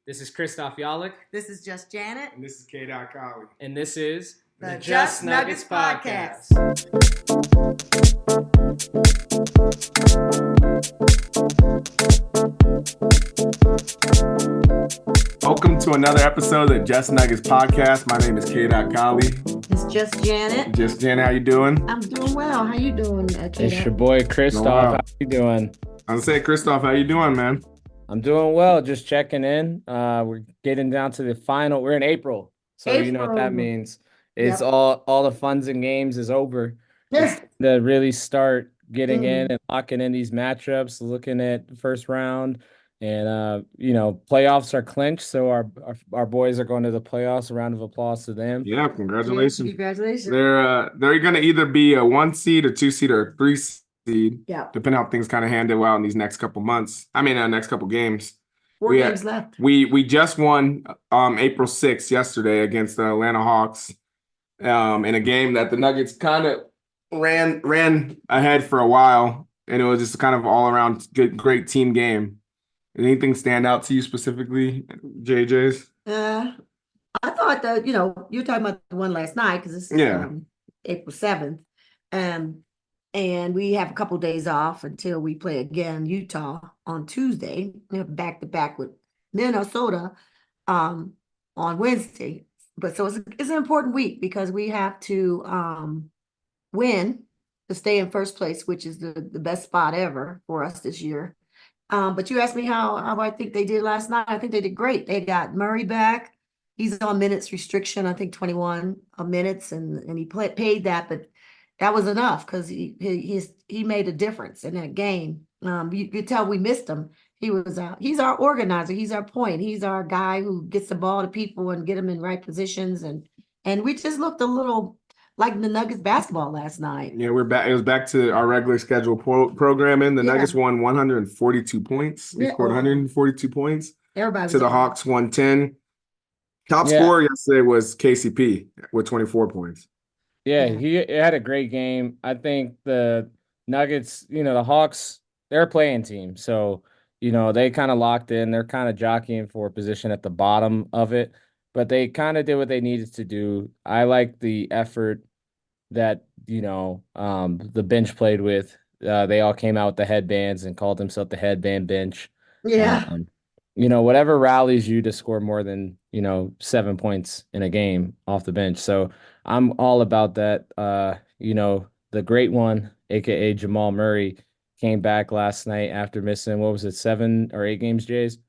This is Christoph Yalik. This is Just Janet. And this is K. Colley. And this is the Just Nuggets Podcast. Welcome to another episode of the Just Nuggets Podcast. My name is K. Colley. It's Just Janet. Just Janet, how you doing? I'm doing well. How you doing, K? It's your boy Christoph. Wow. How you doing? I was saying, Christoph, how you doing, man? I'm doing well. Just checking in. We're getting down to the final. We're in April, so you know what that means. It's all the funs and games is over. It's to really start getting in and locking in these matchups, looking at the first round, and playoffs are clinched. So our boys are going to the playoffs. A round of applause to them. Yeah, congratulations. Congratulations. They're going to either be a 1 seed, a 2 seed, or a 3 seed. Depending on how things kind of handle out in these next couple months. Next couple games. 4 games left. We just won April 6th yesterday against the Atlanta Hawks in a game that the Nuggets kind of ran ahead for a while, and it was just kind of all around great team game. Anything stand out to you specifically, JJ's? I thought that you're talking about the one last night because this is April 7th, and we have a couple days off until we play again Utah on Tuesday. We have back-to-back with Minnesota on Wednesday. But so it's an important week because we have to win to stay in first place, which is the best spot ever for us this year. But you asked me how I think they did last night. I think they did great. They got Murray back. He's on minutes restriction, I think 21 minutes, and he paid that, but that was enough because he made a difference in that game. You could tell we missed him. He's our organizer. He's our point. He's our guy who gets the ball to people and get them in right positions. And we just looked a little like the Nuggets basketball last night. Yeah, we're back. It was back to our regular schedule programming. The Nuggets won 142 points. They scored 142 points. Everybody to the Hawks 110. Top scorer yesterday was KCP with 24 points. Yeah, he had a great game. I think the Nuggets, the Hawks, they're a playing team. So, they kind of locked in. They're kind of jockeying for a position at the bottom of it. But they kind of did what they needed to do. I like the effort that, the bench played with. They all came out with the headbands and called themselves the headband bench. Yeah. Whatever rallies you to score more than, 7 points in a game off the bench. So I'm all about that. The great one, aka Jamal Murray, came back last night after missing, 7 or 8 games, Jays?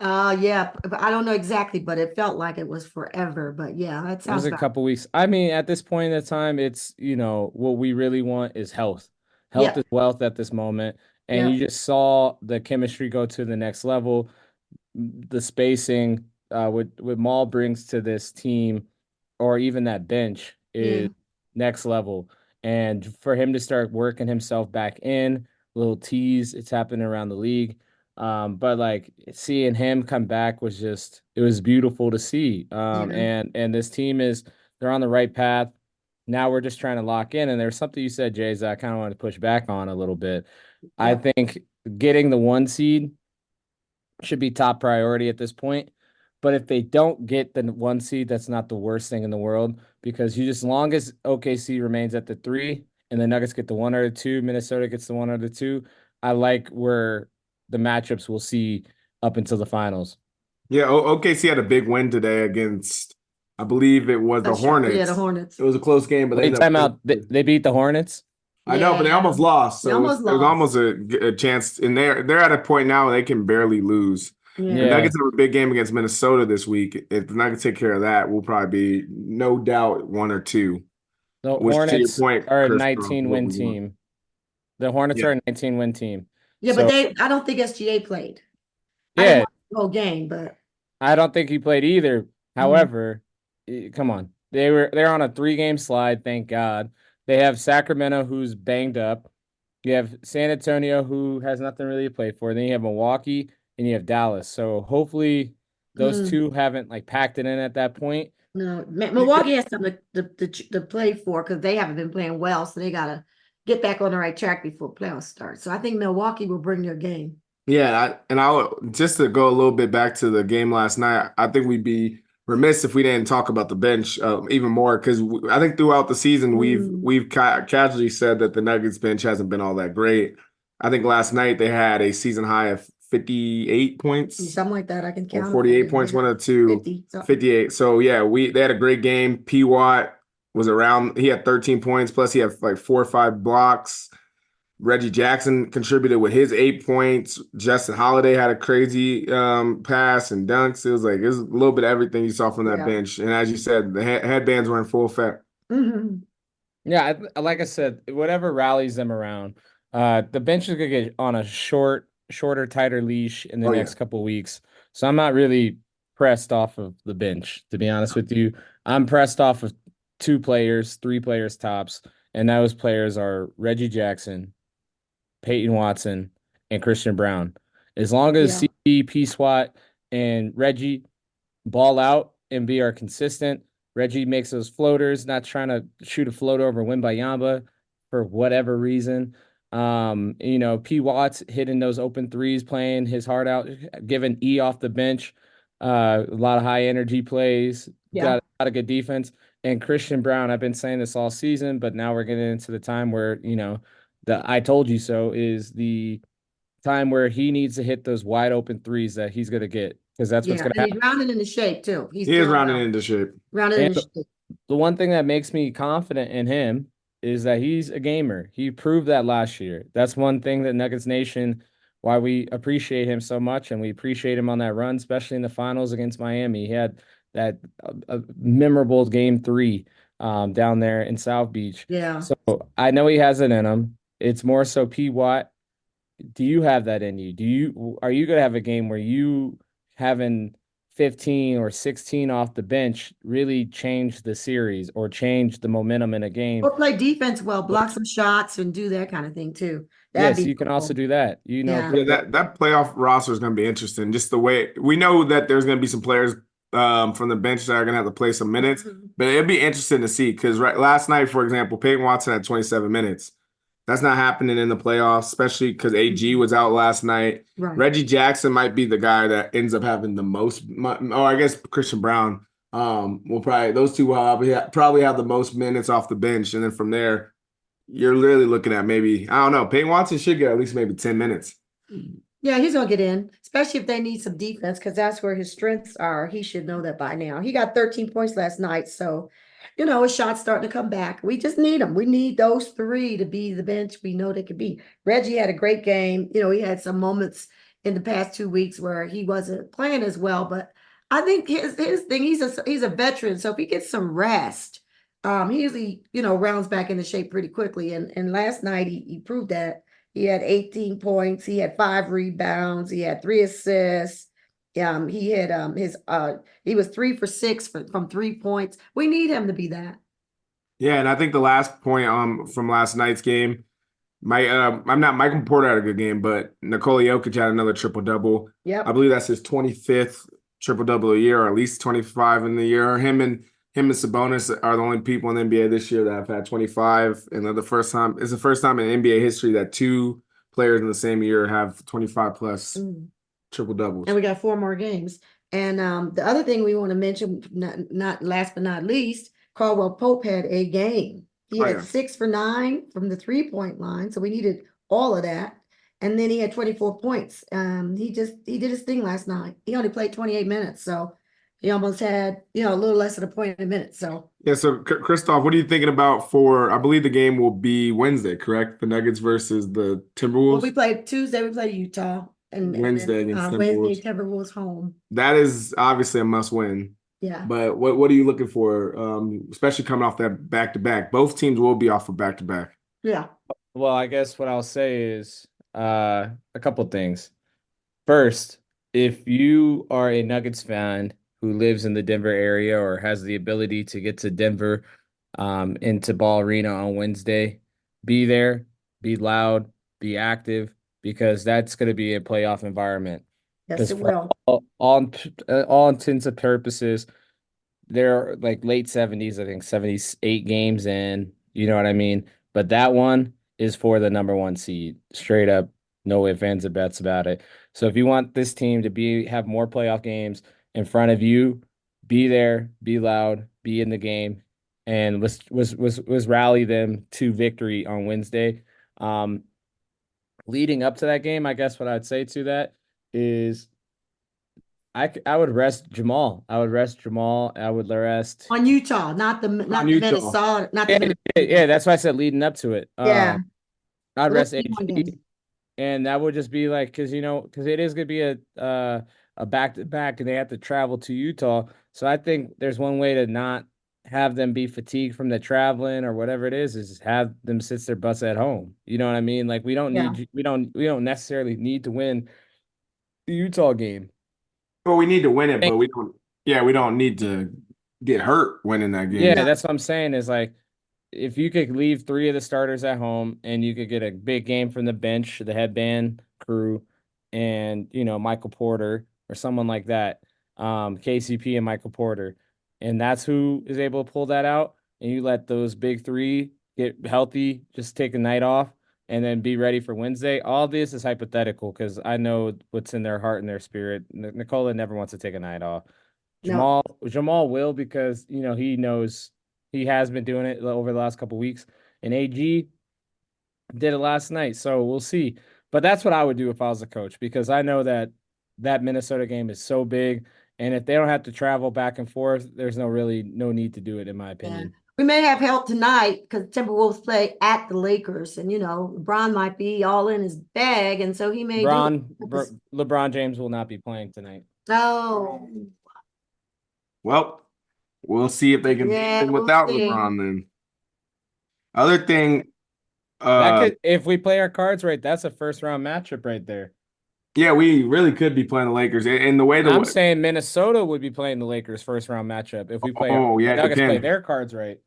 Yeah, I don't know exactly, but it felt like it was forever. But yeah, that sounds It was a couple weeks. At this point in time, it's, what we really want is health. Health is wealth at this moment. And you just saw the chemistry go to the next level. The spacing what Maul brings to this team, or even that bench, is next level. And for him to start working himself back in, little tease, it's happening around the league. But seeing him come back it was beautiful to see. And this team they're on the right path. Now we're just trying to lock in. And there's something you said, Jay, that I kind of wanted to push back on a little bit. Yeah. I think getting the 1 seed should be top priority at this point. But if they don't get the 1 seed, that's not the worst thing in the world, because as long as OKC remains at the 3 and the Nuggets get the 1 or the 2, Minnesota gets the 1 or the 2, I like where the matchups we'll see up until the finals. Yeah, OKC had a big win today against, I believe it was the Hornets. Yeah, the Hornets. It was a close game, but they beat the Hornets. I know, but they almost lost. So it was almost a chance. And they're at a point now where they can barely lose. Yeah. The Nuggets have a big game against Minnesota this week. If the Nuggets take care of that, we'll probably be no doubt 1 or 2. The Hornets are a 19-win team. The Hornets are a 19-win team. Yeah, but I don't think SGA played. Yeah, the whole game, but I don't think he played either. However, come on, they're on a 3-game slide. Thank God. They have Sacramento, who's banged up. You have San Antonio, who has nothing really to play for. Then you have Milwaukee, and you have Dallas. So hopefully those two haven't packed it in at that point. No, Milwaukee has something to play for because they haven't been playing well, so they got to get back on the right track before playoffs start. So I think Milwaukee will bring their game. Yeah, just to go a little bit back to the game last night, I think we'd be remiss if we didn't talk about the bench even more because I think throughout the season we've casually said that the Nuggets bench hasn't been all that great. I think last night they had a season high of 58 points Something like that. I can or count them. 48 points, one or two, 50 something. 58. So yeah, they had a great game. P Watt was around, he had 13 points, plus he had like 4 or 5 blocks. Reggie Jackson contributed with his 8 points. Justin Holiday had a crazy pass and dunks. It was a little bit of everything you saw from that Yeah. bench. And as you said, the headbands were in full effect. Hmm. Yeah, like I said, whatever rallies them around, the bench is gonna get on a shorter, tighter leash in the Oh yeah. next couple weeks. So I'm not really pressed off of the bench, to be honest with you. I'm pressed off of 2 players, 3 players tops, and those players are Reggie Jackson, Peyton Watson, and Christian Brown. As long as Yeah. CP, P SWAT, and Reggie ball out and be our consistent. Reggie makes those floaters, not trying to shoot a floater over Wembanyama for whatever reason. P. Watts hitting those open threes, playing his heart out, giving E off the bench. A lot of high energy plays, Yeah. got a lot of good defense. And Christian Brown, I've been saying this all season, but now we're getting into the time where, the I told you so is the time where he needs to hit those wide open threes that he's going to get because that's what's Yeah. going to And he's happen. rounded into shape too. He's He is doing rounding well. into shape. Rounded And into shape. the one thing that makes me confident in him is that he's a gamer. He proved that last year. That's one thing that Nuggets Nation, why we appreciate him so much, and we appreciate him on that run, especially in the finals against Miami. He had that memorable game 3 down there in South Beach. Yeah. So I know he has it in him. It's more so P. Watt. Do you have that in you? Are you going to have a game where you having 15 or 16 off the bench really change the series or change the momentum in a game? Or play defense well, block some shots and do that kind of thing too. That'd Yes, be you can also cool. do that. Yeah. Yeah, that playoff roster is going to be interesting. Just the way we know that there's going to be some players from the bench that are going to have to play some minutes, Mhm. but it'd be interesting to see because last night, for example, Peyton Watson had 27 minutes. That's not happening in the playoffs, especially because AG Mhm. was out last night. Right. Reggie Jackson might be the guy that ends up having the most, or I guess Christian Brown will probably, those two will probably have the most minutes off the bench. And then from there, you're literally looking at maybe, I don't know, Peyton Watson should get at least maybe 10 minutes. Yeah, he's gonna get in, especially if they need some defense, because that's where his strengths are. He should know that by now. He got 13 points last night, so his shot's starting to come back. We just need them. We need those three to be the bench we know they could be. Reggie had a great game. He had some moments in the past 2 weeks where he wasn't playing as well, but I think his thing, he's a veteran, so if he gets some rest, he usually, rounds back into shape pretty quickly. And last night he proved that. He had 18 points. He had 5 rebounds. He had 3 assists. He had he was 3 for 6 from 3 points. We need him to be that. Yeah, and I think the last point from last night's game, I'm not Michael Porter had a good game, but Nikola Jokic had another triple double. I Yep. believe that's his 25th triple double a year, or at least 25 in the year. Him and Sabonis are the only people in the NBA this year that have had 25, and they're the first time. It's the first time in NBA history that 2 players in the same year have 25 plus Mm. triple doubles. And we got 4 more games. And the other thing we want to mention, not last but not least, Caldwell Pope had a game. He Oh had yeah. 6 for 9 from the 3-point line, so we needed all of that. And then he had 24 points. He did his thing last night. He only played 28 minutes, so he almost had a little less than a point a minute. So Yeah, so Christoph, what are you thinking about for, I believe the game will be Wednesday, correct? The Nuggets versus the well, we Timberwolves. played Tuesday. We played Utah, and then Wednesday against Wednesday Timberwolves. Timberwolves home. That is obviously a must win. Yeah, But what are you looking for, especially coming off that back to back? Both teams will be off of back to back. yeah. Well, I guess what I'll say is a couple things. First, if you are a Nuggets fan who lives in the Denver area or has the ability to get to Denver into Ball Arena on Wednesday, be there, be loud, be active, because that's going to be a playoff environment. Yes, Because it for will. all intents and purposes, they're like late 70s, I think 78 games in, you know what I mean? But that one is for the number 1 seed, straight up No ifs, ands, or bets about it. So if you want this team to have more playoff games in front of you, be there, be loud, be in the game, and let's rally them to victory on Wednesday. Um, Leading up to that game, I guess what I'd say to that is I would rest Jamal. I would rest Jamal. I would rest On Utah, On not the Utah. Minnesota, not the yeah, Minnesota. yeah, that's why I said leading up to it. Yeah, I'd let's rest see one AG, game. and that would just be like because it is gonna be a back to back, and they have to travel to Utah. So I think there's one way to not have them be fatigued from the traveling or whatever it is have them sit their butts at home. You know what I mean? Like Yeah, we don't necessarily need to win the Utah game. Well, we need to win it, but we don't need to get hurt winning that Yeah, game. yeah, that's what I'm saying is like if you could leave three of the starters at home and you could get a big game from the bench, the headband crew, and Michael Porter or someone like that, KCP and Michael Porter, and that's who is able to pull that out. And you let those big three get healthy, just take a night off, and then be ready for Wednesday. All this is hypothetical because I know what's in their heart and their spirit. Nicola never wants to take a night off. no, Jamal will because he knows he has been doing it over the last couple weeks, and AG did it last night. So we'll see. But that's what I would do if I was a coach because I know that Minnesota game is so big, and if they don't have to travel back and forth, there's no need to do it in my yeah. opinion. We may have help tonight because Timberwolves play at the Lakers, and LeBron might be all in his bag, and so he may do it. LeBron James will not be playing tonight. Oh, Well, we'll see if they can beat yeah, them we'll without see. LeBron then. Other thing, That could, if we play our cards right, that's a first round matchup right there. yeah, we really could be playing the Lakers. And the way I'm saying Minnesota would be playing the Lakers first round matchup if we play yeah, the it Nuggets play depends. their cards right.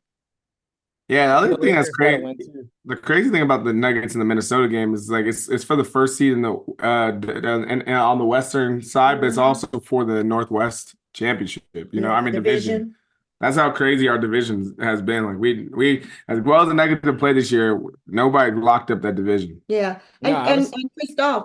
Yeah, the other The thing that's Lakers got to crazy, win too. the crazy thing about the Nuggets in the Minnesota game is like it's for the first seed in the and on the Western side, but it's also for the Northwest Championship. Yeah, I mean division. division. That's how crazy our division has been. Like we as well as the Nuggets have played this year, nobody locked up that division. Yeah, No, and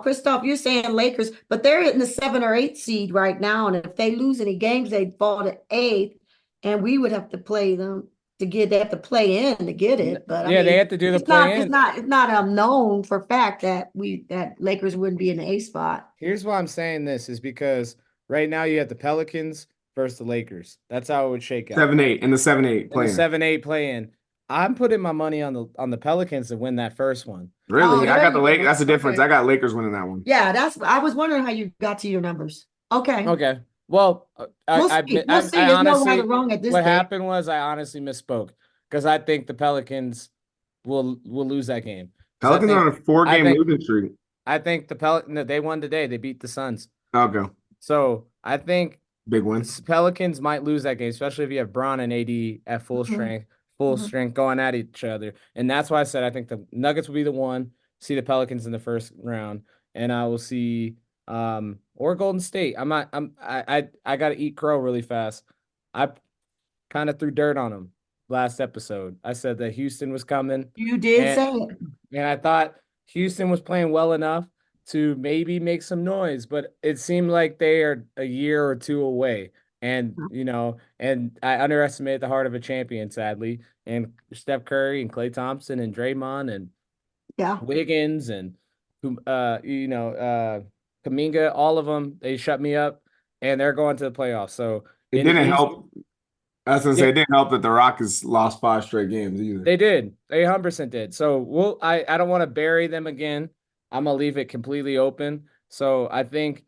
Christoph, you're saying Lakers, but they're in the 7 or 8 seed right now, and if they lose any games, they fall to 8th, and we would have to play them to get. They have to play in to get it, but I yeah, they mean, have to do the play in. it's not known for fact that Lakers wouldn't be in the A spot. Here's why I'm saying this is because right now you have the Pelicans versus the Lakers. That's how it would shake out. 7-8 in the 7-8 In the playing. 7-8 play in. I'm putting my money on the Pelicans to win that first one. Oh, Really? I there got the you Lakers. go. That's the difference. Okay. I got Lakers winning that one. Yeah, I was wondering how you got to your numbers. Okay, Okay. Well, we'll see. We'll see. I There's no right or honestly, wrong at this what stage. happened was I honestly misspoke because I think the Pelicans will lose that game. Pelicans are on a 4-game think losing streak. I think the Pelicans, no, they won today. They beat the Suns. Okay. So I think Big win. Pelicans might lose that game, especially if you have Bron and AD at full Mhm. strength going at each other. And that's why I said I think the Nuggets will be the one, see the Pelicans in the first round, and I will see or Golden State. I gotta eat crow really fast. I kind of threw dirt on them last episode. I said that Houston was coming. You did And say it. and I thought Houston was playing well enough to maybe make some noise, but it seemed like they are a year or two away. And I underestimated the heart of a champion, sadly. And Steph Curry and Klay Thompson and Draymond and Yeah. Wiggins and Kaminga, all of them, they shut me up and they're going to the playoffs. So It in the didn't East, help. I was gonna say it didn't help that the Rockets lost 5 straight games either. they did. They 100% did. So I don't want to bury them again. I'm gonna leave it completely open. So I think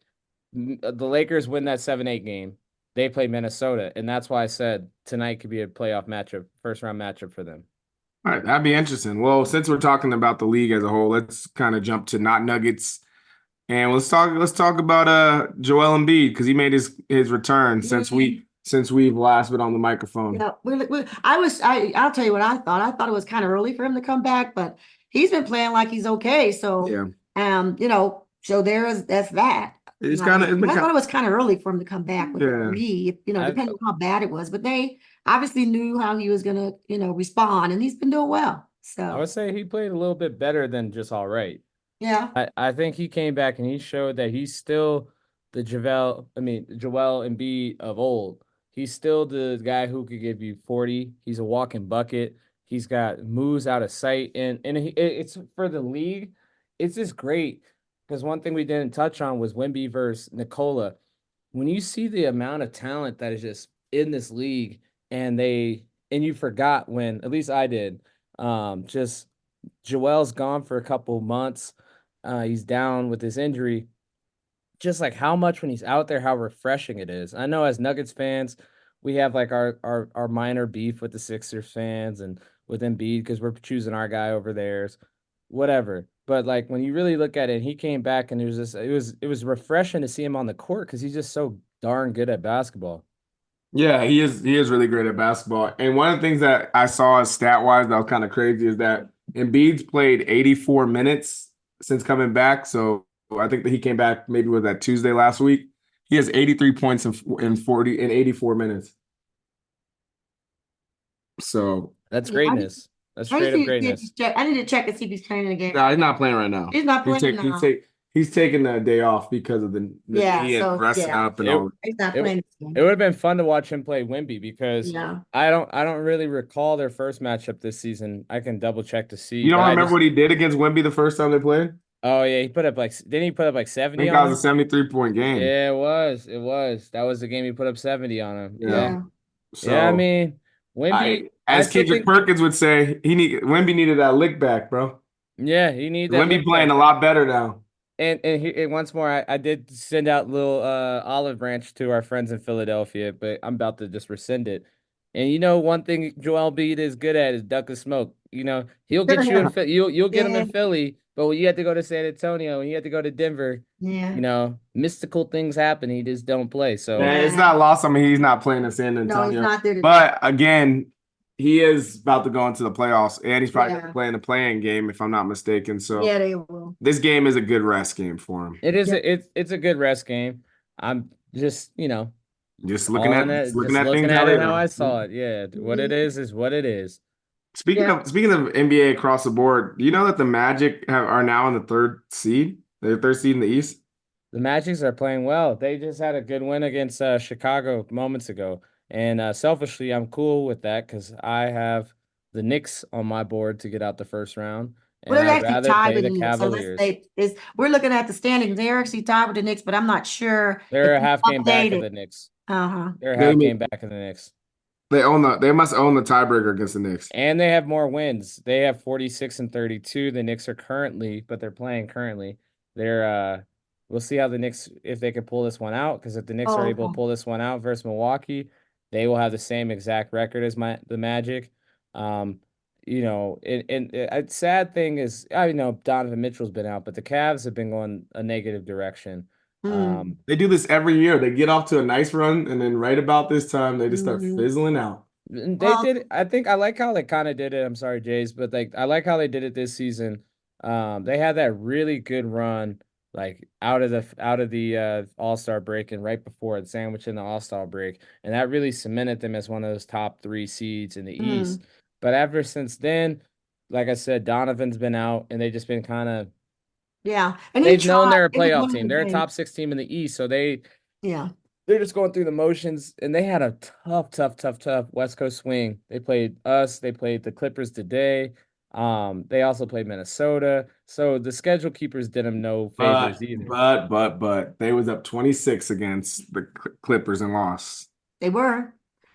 the Lakers win that 7-8 game. They play Minnesota, and that's why I said tonight could be a playoff matchup, first round matchup for them. All right, that'd be interesting. Well, since we're talking about the league as a whole, let's kind of jump to not Nuggets, and let's talk about Joel Embiid because he made his return since we've last been on the microphone. Yeah, I'll tell you what I thought. I thought it was kind of early for him to come back, but he's been playing like he's okay. So, Yeah. So that's that. I thought it was kind of early for him to come back with Yeah. me, depending on how bad it was. But they obviously knew how he was gonna, respond, and he's been doing well. I So would say he played a little bit better than just all right. Yeah. I think he came back and he showed that he's still the Joel Embiid of old. He's still the guy who could give you 40. He's a walking bucket. He's got moves out of sight, and it's for the league. It's just great because one thing we didn't touch on was Wemby versus Nikola. When you see the amount of talent that is just in this league, and you forgot when, at least I did, just Joel's gone for a couple months. He's down with his injury. Just like how much when he's out there, how refreshing it is. I know as Nuggets fans, we have like our minor beef with the Sixers fans and with Embiid because we're choosing our guy over theirs, whatever. But like when you really look at it, he came back and it was refreshing to see him on the court because he's just so darn good at basketball. Yeah, he is really great at basketball. And one of the things that I saw stat wise that was kind of crazy is that Embiid's played 84 minutes since coming back. So I think that he came back maybe with that Tuesday last week. He has 83 points in 40 in 84 minutes. So That's Yeah, greatness. That's I straight up greatness. I need to check and see if he's playing in the game. no, he's not playing right now. He's not He's playing take, he's now. take, he's taking the day off because of the Yeah, knee and so resting yeah, up and It all. he's not it playing this it game. would have been fun to watch him play Wimby because Yeah. I don't really recall their first matchup this season. I can double check to see, You don't but I remember just what he did against Wemby the first time they played? oh yeah, he put up like didn't he put up like I 70 think that on was a him? 73-point game. Yeah, it was. It was. That was the game he put up 70 on him. Yeah. Yeah. Yeah. Yeah, I So mean, Wimby, I as still Kendrick think Perkins would say, Wemby needed that lick back, bro. yeah, he need that Wemby lick playing back. a lot better now. And once more, I did send out little olive branch to our friends in Philadelphia, but I'm about to just rescind it. And you know, one thing Joel Embiid is good at is duck and smoke. You know, he'll Good get at you in him. Philly, you'll get him Yeah. in Philly, but when you have to go to San Antonio, when you have to go to Denver, Yeah. mystical things happen. He just don't play. So Yeah, it's Yeah. not lost. I mean, he's not playing in San No, he's Antonio. not there today. But again, he is about to go into the playoffs, and he's probably Yeah. playing the playing game, if I'm not mistaken. So Yeah, they will. this game is a good rest game for him. Yeah. it's a good rest game. I'm just Just looking just at looking things how at they it how are. I saw it. Yeah, what it is what it is. Yeah. Speaking of NBA across the board, do you know that the Magic are now in the third seed? They're third seed in the East. The Magics are playing well. They just had a good win against Chicago moments ago. And selfishly, I'm cool with that because I have the Knicks on my board to get out the first round, Well, and they're I'd actually rather tied play with the the Knicks. So let's Cavaliers. say is we're looking at the standings. They're actually tied with the Knicks, but I'm not sure if They're a you half game back of updated. the Knicks. Uh-huh. They're a They half mean game back of the Knicks. they must own the tiebreaker against the Knicks. And they have more wins. They have 46 and 32. The Knicks are currently, but they're playing currently. They're we'll see how the Knicks if they can pull this one out because if the Knicks are Oh, able to okay. pull this one out versus Milwaukee, they will have the same exact record as the Magic. Um, a sad thing is I know Donovan Mitchell's been out, but the Cavs have been going a negative direction. Mm. They do this every year. They get off to a nice run, and then right about this time, they just start Hmm. fizzling out. They Well, did. I think I like how they kind of did it. I'm sorry, Jays, but like I like how they did it this season. They had that really good run, like out of the All-Star break and right before it, sandwich in the All-Star break, and that really cemented them as one of those top three seeds in the mm, East. But ever since then, like I said, Donovan's been out, and they just been kind of yeah. And he they've known tried. they're a It was playoff one of team. the They're a games. top six team in the East, so they're just going through the motions, and they had a tough West Coast swing. They played us. They played the Clippers today. They also played Minnesota. So the schedule keepers did them no favors either. But they was up 26 against the Clippers and lost. They were.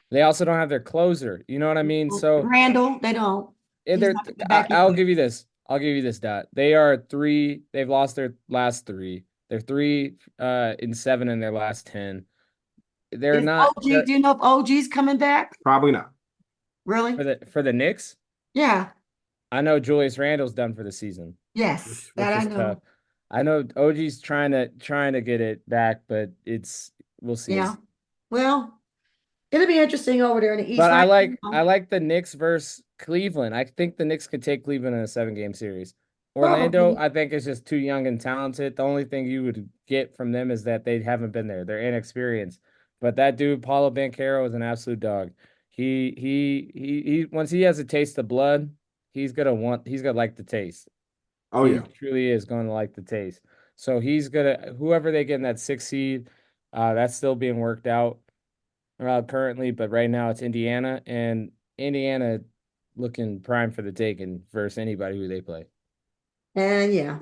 They also don't have their closer. You know what I mean? So Randall, they don't. He's they're. not coming back I'll either. give you this. I'll give you this, Dot. They are three. They've lost their last three. They're three in seven in their last 10. They're Is not. OG, They're do you know if OG's coming back? Probably not. Really? for the Knicks. Yeah. I know Julius Randle's done for the season, Yes. which That I is tough. know. I know OG's trying to get it back, but we'll see. Yeah. Well, it'll be interesting over there in the East But I right like I now. like the Knicks versus Cleveland. I think the Knicks could take Cleveland in a 7-game series. Orlando, Probably. I think is just too young and talented. The only thing you would get from them is that they haven't been there. They're inexperienced. But that dude, Paulo Banchero, is an absolute dog. He once he has a taste of blood, he's gonna like the taste. Oh He yeah. truly is going to like the taste. So he's gonna whoever they get in that 6 seed, that's still being worked out currently. But right now it's Indiana, and Indiana looking prime for the taking versus anybody who they play. And yeah.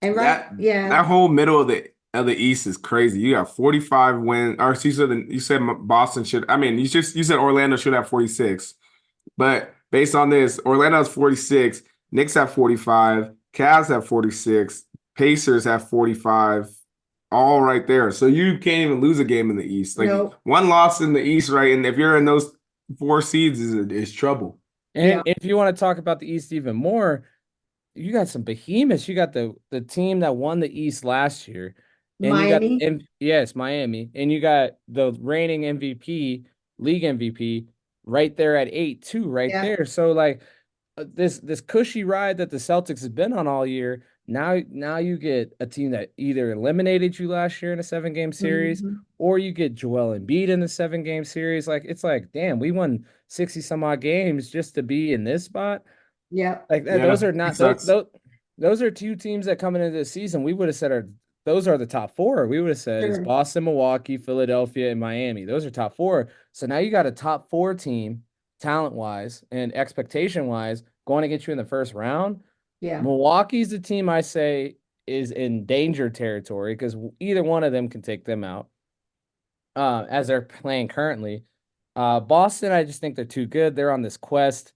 And That yeah. that whole middle of the East is crazy. You got 45 wins. Or you said Boston should. I mean, you said Orlando should have 46. But based on this, Orlando has 46, Knicks have 45, Cavs have 46, Pacers have 45, all right there. So you can't even lose a game in the East. Like No. one loss in the East, right? And if you're in those 4 seeds, is trouble. And if you want to talk about the East even more, you got some behemoths. You got the team that won the East last year, and you got Miami. yes, Miami, and you got the reigning MVP, league MVP, right there at 8 too, right Yeah. there. So like this cushy ride that the Celtics have been on all year. Now you get a team that either eliminated you last year in a 7-game series, Mhm. or you get Joel Embiid in the 7-game series. Like it's like, damn, we won 60 some odd games just to be in this spot. Yeah. Like those Yeah, are it not sucks. those are two teams that coming into the season. We would have said those are the top four. We would have said it's Sure. Boston, Milwaukee, Philadelphia, and Miami. Those are top four. So now you got a top four team, talent wise and expectation wise, going to get you in the first round. Yeah. Milwaukee's the team I say is in danger territory because either one of them can take them out. As they're playing currently. Boston, I just think they're too good. They're on this quest.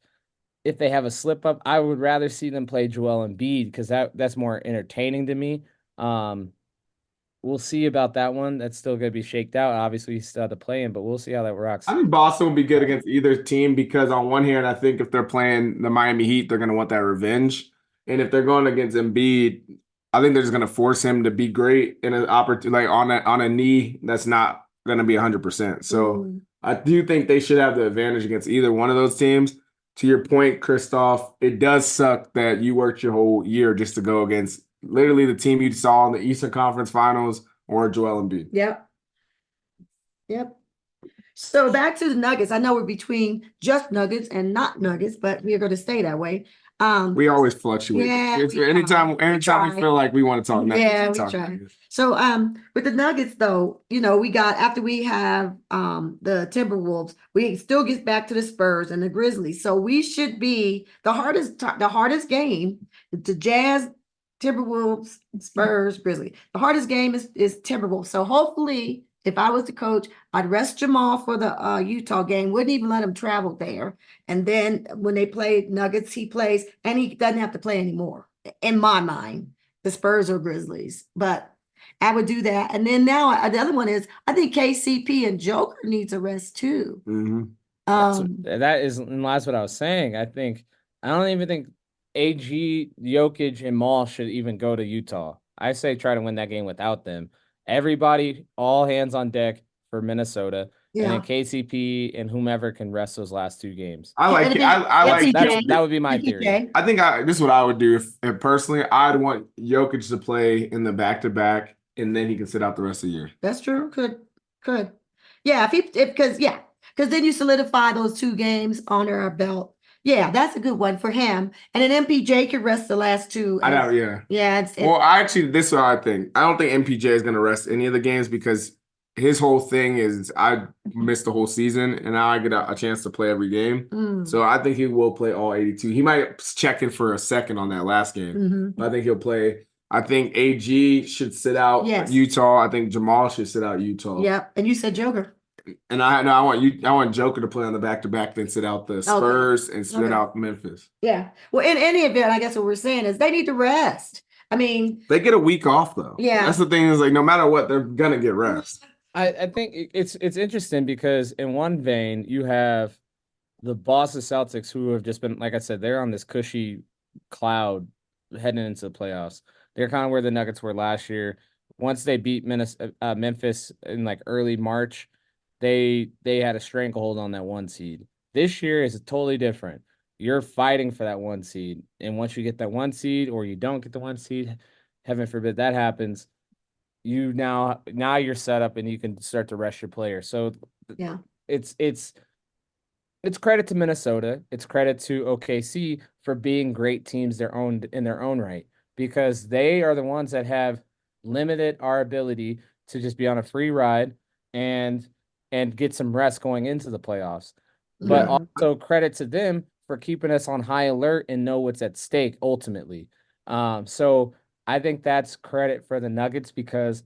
If they have a slip up, I would rather see them play Joel Embiid because that's more entertaining to me. Um, we'll see about that one. That's still going to be shaked out. Obviously, he's still have to play him, but we'll see how that I rocks. think Boston will be good against either team because on one hand, I think if they're playing the Miami Heat, they're going to want that revenge. And if they're going against Embiid, I think they're just going to force him to be great in an opportunity, like on a knee that's not going to be 100%. So Mhm. I do think they should have the advantage against either one of those teams. To your point, Christoph, it does suck that you worked your whole year just to go against literally the team you saw in the Eastern Conference Finals or Joel Embiid. Yep. Yep. So back to the Nuggets. I know we're between just Nuggets and not Nuggets, but we are going to stay that way. We always fluctuate. Yeah, Anytime we feel like we want to talk Nuggets, yeah, we talk try. Nuggets. So with the Nuggets though, we got after we have the Timberwolves, we still get back to the Spurs and the Grizzlies. So we should be the hardest game, the Jazz, Timberwolves, Spurs, Grizzlies. The hardest game is Timberwolves. So hopefully, if I was the coach, I'd rest Jamal for the Utah game, wouldn't even let him travel there. And then when they play Nuggets, he plays and he doesn't have to play anymore, in my mind, the Spurs or Grizzlies. But I would do that. And then now the other one is I think KCP and Joker needs a rest too. Mm-hmm. That is, and that's what I was saying. I don't even think AG, Jokic, and Maul should even go to Utah. I say try to win that game without them. Everybody, all hands on deck for Minnesota, and then Yeah. KCP and whomever can rest those last two games. I like And it. then I like That would be my theory. I think this is what I would do if personally I'd want Jokic to play in the back to back and then he can sit out the rest of the year. That's true. Could. Yeah, because then you solidify those two games under our belt. Yeah, that's a good one for him. And then MPJ could rest the last two. I know, yeah. Yeah, Well, this is what I think. I don't think MPJ is going to rest any of the games because his whole thing is I missed the whole season and now I get a chance to play every game. So I think he will play all 82. He might check in for a second on that last game. But I think he'll play. I think AG should sit out Utah. I think Jamal should sit out Utah. Yep. And you said Joker. And I want Joker to play on the back to back, then sit out the Spurs and sit out Memphis. Yeah. Well, in any event, I guess what we're saying is they need to rest. I mean, they get a week off though. Yeah. That's the thing is like no matter what, they're gonna get rest. I think it's interesting because in one vein you have the Boston Celtics who have just been, like I said, they're on this cushy cloud heading into the playoffs. They're kind of where the Nuggets were last year. Once they beat Memphis in like early March, they had a stranglehold on that one seed. This year is totally different. You're fighting for that one seed, and once you get that one seed, or you don't get the one seed, heaven forbid that happens, you now you're set up and you can start to rest your players. So yeah, it's credit to Minnesota. It's credit to OKC for being great teams in their own right. because they are the ones that have limited our ability to just be on a free ride and get some rest going into the playoffs. But Yeah. also credit to them for keeping us on high alert and know what's at stake ultimately. So I think that's credit for the Nuggets because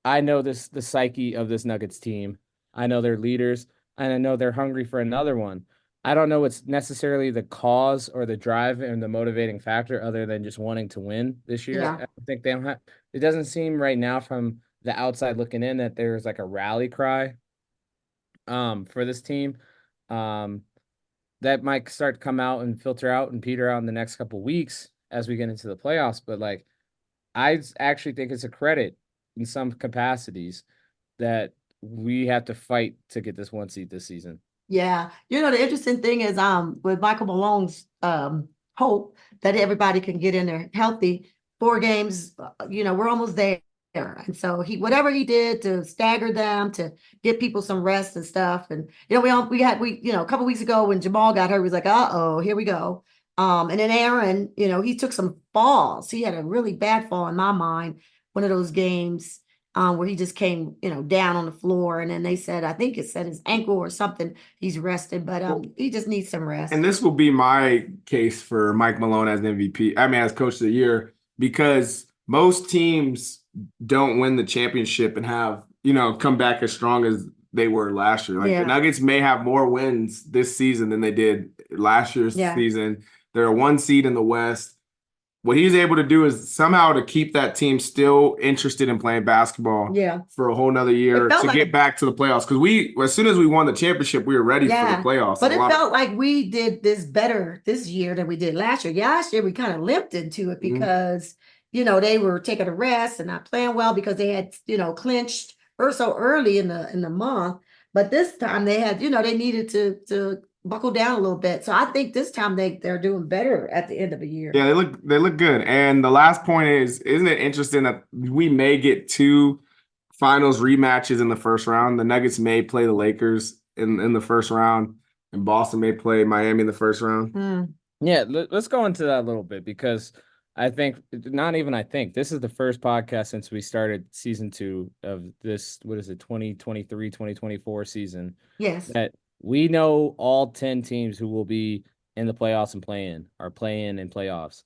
I know the psyche of this Nuggets team. I know their leaders, and I know they're hungry for another one. I don't know what's necessarily the cause or the drive and the motivating factor other than just wanting to win this year. Yeah. I don't think they don't have, it doesn't seem right now from the outside looking in that there's like a rally cry for this team. Um that might start to come out and filter out and peter out in the next couple weeks as we get into the playoffs. But like actually think it's a credit in some capacities that we have to fight to get this one seed this season. Yeah. The interesting thing is with Michael Malone's hope that everybody can get in there healthy, 4 games, we're almost there. And so whatever he did to stagger them, to get people some rest and stuff. And a couple weeks ago when Jamal got hurt, we was like, uh-oh, here we go. And then Aaron, he took some falls. He had a really bad fall in my mind, one of those games where he just came, down on the floor. And then they said, I think it said his ankle or something. He's rested, but he just needs some rest. And this will be my case for Mike Malone as MVP. I mean, as coach of the year, because most teams don't win the championship and have, come back as strong as they were last year. Like the Nuggets may have more wins this season than they did last year's season. They're a 1 seed in the West. What he's able to do is somehow to keep that team still interested in playing basketball for a whole nother year to get back to the playoffs. Because as soon as we won the championship, we were ready for the playoffs. But it felt like we did this better this year than we did last year. Last year, we kind of limped into it because, they were taking a rest and not playing well because they had, clinched so early in the month. But this time they had, they needed to buckle down a little bit. So I think this time they're doing better at the end of the year. Yeah, they look good. And the last point is, isn't it interesting that we may get 2 finals rematches in the first round? The Nuggets may play the Lakers in the first round, and Boston may play Miami in the first round. Yeah, let's go into that a little bit because I think this is the first podcast since we started season 2 of this, 2023, 2024 season. Yes. That we know all 10 teams who will be in the playoffs and play-in and playoffs.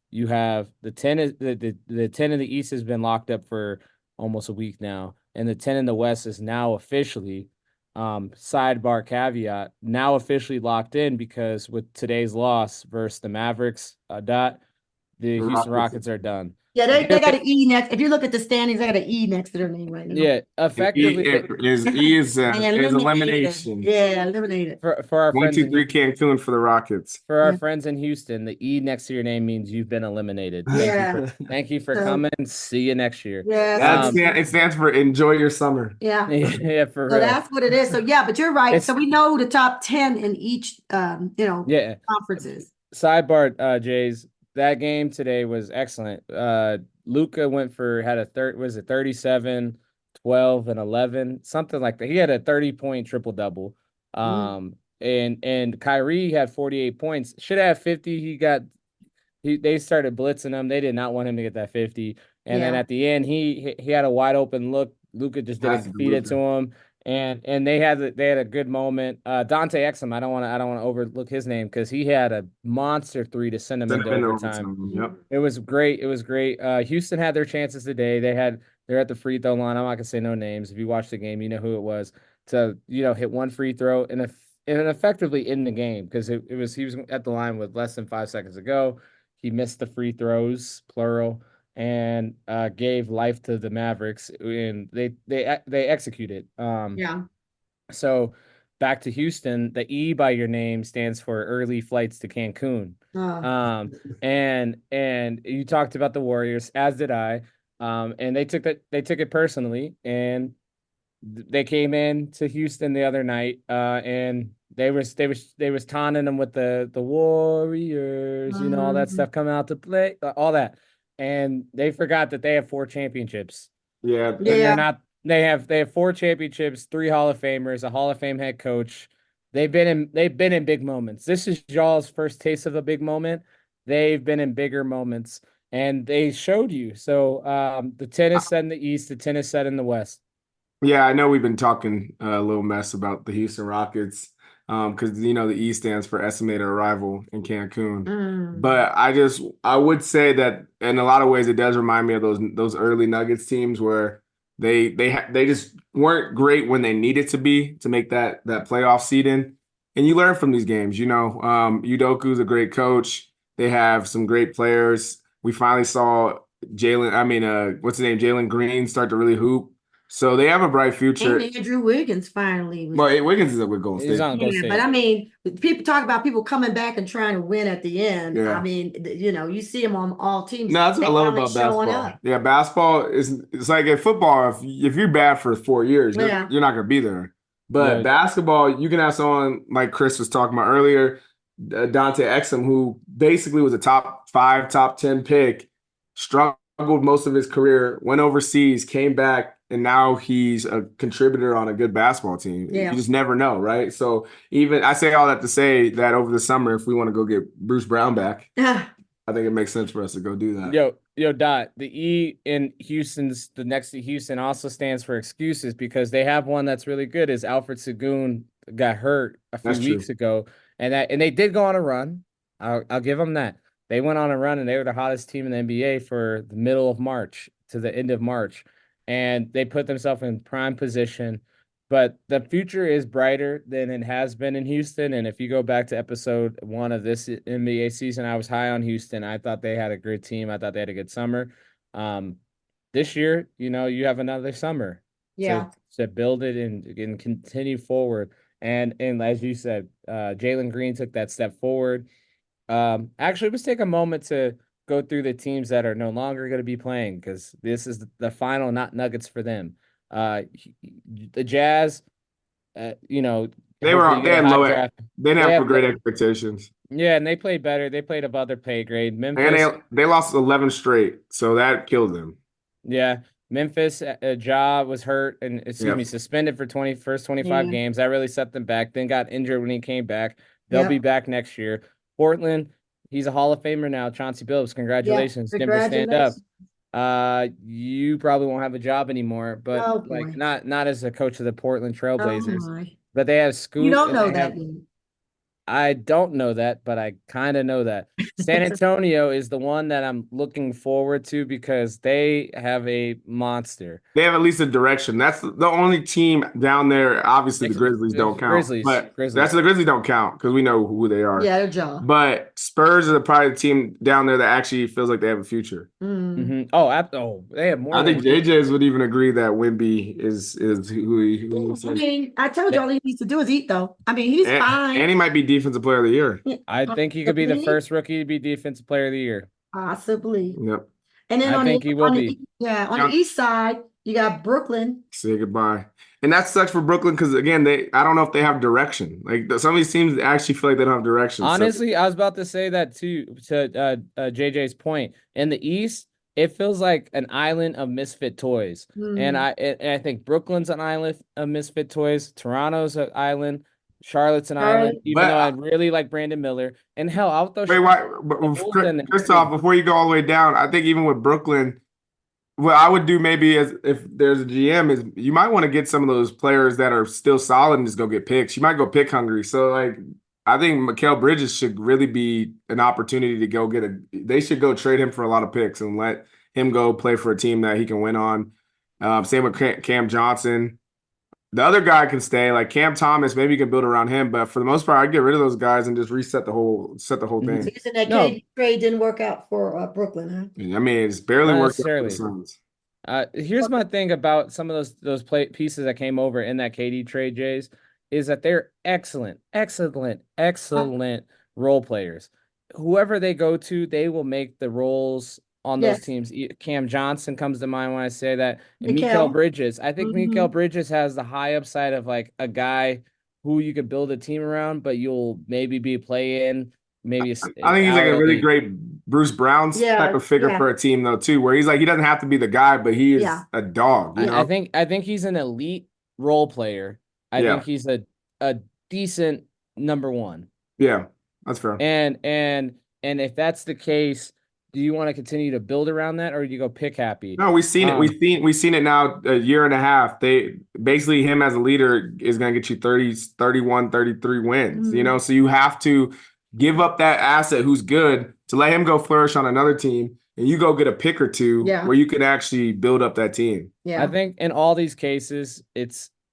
You have the 10 the 10 in the East has been locked up for almost a week now, and the 10 in the West is now officially sidebar caveat now officially locked in because with today's loss versus the Mavericks, the Houston Rockets are done. Yeah, they got an E next. If you look at the standings, they got an E next to their name right now. Yeah, effectively is elimination. Yeah, eliminated. For our 1, 2, 3 Cancun for the Rockets. For our friends in Houston, the E next to your name means you've been eliminated. Thank you for coming. See you next year. Yeah, it stands for enjoy your summer. Yeah, yeah, for real. So that's what it is. So yeah, but you're right. So we know the top 10 in each, conferences. Sidebar, Jays. That game today was excellent. Luka had a 37, 12, and 11, something like that. He had a 30-point triple-double. And Kyrie had 48 points. Should have 50. They started blitzing him. They did not want him to get that 50. And then at the end, he had a wide open look. Luka just didn't feed it to him. And they had a good moment. Dante Exum, I don't want to overlook his name because he had a monster 3 to send them into overtime. Yep. It was great. Houston had their chances today. They're at the free throw line. I'm not gonna say no names. If you watch the game, you know who it was to hit one free throw and effectively in the game because he was at the line with less than 5 seconds to go. He missed the free throws, plural, and gave life to the Mavericks, and they executed. So back to Houston, the E by your name stands for early flights to Cancun. And you talked about the Warriors, as did I. And they took it personally, and they came in to Houston the other night, and they was taunting them with the Warriors, all that stuff coming out to play, all that. And they forgot that they have 4 championships. Yeah. They have 4 championships, 3 Hall of Famers, a Hall of Fame head coach. They've been in big moments. This is y'all's first taste of a big moment. they've been in bigger moments, and they showed you. So the 10 is set in the East, the 10 is set in the West. Yeah, I know we've been talking a little mess about the Houston Rockets because the E stands for estimated arrival in Cancun. But I would say that in a lot of ways it does remind me of those early Nuggets teams where they just weren't great when they needed to be to make that playoff seeding. And you learn from these games. Udoka's a great coach. They have some great players. We finally saw what's his name? Jalen Green start to really hoop. So they have a bright future. And Andrew Wiggins finally was. Well, Wiggins is up with Golden He's State. on Golden State. But I mean, people talk about people coming back and trying to win at the end. Yeah. I mean, you see them on all teams. No, that's what I love about basketball. Up. Yeah, basketball it's like in football. If you're bad for 4 years, you're not going to be there. But basketball, you can have someone like Chris was talking about earlier, Dante Exum, who basically was a top 5, top 10 pick, struggled most of his career, went overseas, came back, and now he's a contributor on a good basketball team. Yeah. You just never know, right? So even I say all that to say that over the summer, if we want to go get Bruce Brown back, I think it makes sense for us to go do that. Yo, Dot, the E in the next to Houston also stands for excuses because they have one that's really good is Alfred Sengun got hurt a few weeks ago. And they did go on a run. I'll give them that. They went on a run and they were the hottest team in the NBA for the middle of March to the end of March. And they put themselves in prime position. But the future is brighter than it has been in Houston. And if you go back to episode 1 of this NBA season, I was high on Houston. I thought they had a good team. I thought they had a good summer. This year, you have another summer to build it and continue forward. And as you said, Jalen Green took that step forward. Actually, let's take a moment to go through the teams that are no longer going to be playing because this is the final not Nuggets for them. The Jazz, they didn't have great expectations. Yeah, and they played better. They played above their pay grade. Memphis, and they lost 11 straight, so that killed them. Yeah, Memphis, Ja was hurt and suspended for 25 games. That really set them back. Then got injured when he came back. They'll be back next year. Portland, he's a Hall of Famer now. Chauncey Billups, congratulations. Denver, stand up. You probably won't have a job anymore, but not as a coach of the Portland Trailblazers. But they have Scoot. You don't know that. I don't know that, but I kind of know that. San Antonio is the one that I'm looking forward to because they have a monster. They have at least a direction. That's the only team down there. Obviously, the Grizzlies don't count. Grizzlies. That's the Grizzlies don't count because we know who they are. Yeah, they're Joe. But Spurs are probably the team down there that actually feels like they have a future. Mm-hmm. Oh, they have more. I think JJ's would even agree that Wemby is who he. I mean, I told you all he needs to do is eat, though. I mean, he's fine. And he might be Defensive Player of the Year. I think he could be the first rookie to be Defensive Player of the Year. Possibly. Yep. And then on the east side, you got Brooklyn. Say goodbye. And that sucks for Brooklyn because, again, I don't know if they have direction. Like, some of these teams actually feel like they don't have direction. Honestly, I was about to say that, too, to JJ's point. In the East, it feels like an island of misfit toys. And I think Brooklyn's an island of misfit toys. Toronto's an island. Charlotte's an island, even though I really like Brandon Miller. And hell, I'll throw Christoph, before you go all the way down, I think even with Brooklyn, what I would do maybe is if there's a GM is you might want to get some of those players that are still solid and just go get picks. You might go pick hungry. So like I think Mikal Bridges should really be an opportunity to go they should go trade him for a lot of picks and let him go play for a team that he can win on. Same with Cam Johnson. The other guy can stay, like Cam Thomas. Maybe you can build around him, but for the most part, I'd get rid of those guys and just reset the whole thing. So that KD trade didn't work out for Brooklyn, huh? I mean, it's barely worked out for the Suns. Here's my thing about some of those pieces that came over in that KD trade, Jays, is that they're excellent role players. Whoever they go to, they will make the roles on those teams. Cam Johnson comes to mind when I say that. And Mikal Bridges. I think Mikal Bridges has the high upside of like a guy who you could build a team around, but you'll maybe be playing. I think he's like a really great Bruce Brown type of figure for a team though too, where he's like he doesn't have to be the guy, but he is a dog. You know? I think he's an elite role player. I think he's a decent number one. Yeah, that's fair. And And if that's the case, do you want to continue to build around that, or do you go pick happy? No, we've seen it. We've seen it now a year and a half. They basically him as a leader is going to get you 30, 31, 33 wins, you know? So you have to give up that asset who's good to let him go flourish on another team and you go get a pick or two where you can actually build up that team. I think in all these cases,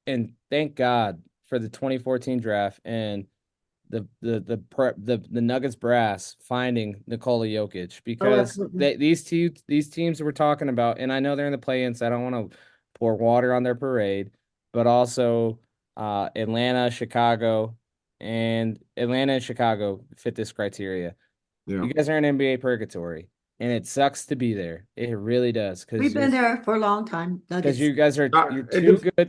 and thank God for the 2014 draft and the Nuggets brass finding Nikola Jokic, because these teams we're talking about, and I know they're in the play-in, so I don't want to pour water on their parade, but also Atlanta, Chicago fit this criteria. Yeah. You guys are in NBA purgatory, and it sucks to be there. It really does, because we've been there for a long time. Because you guys are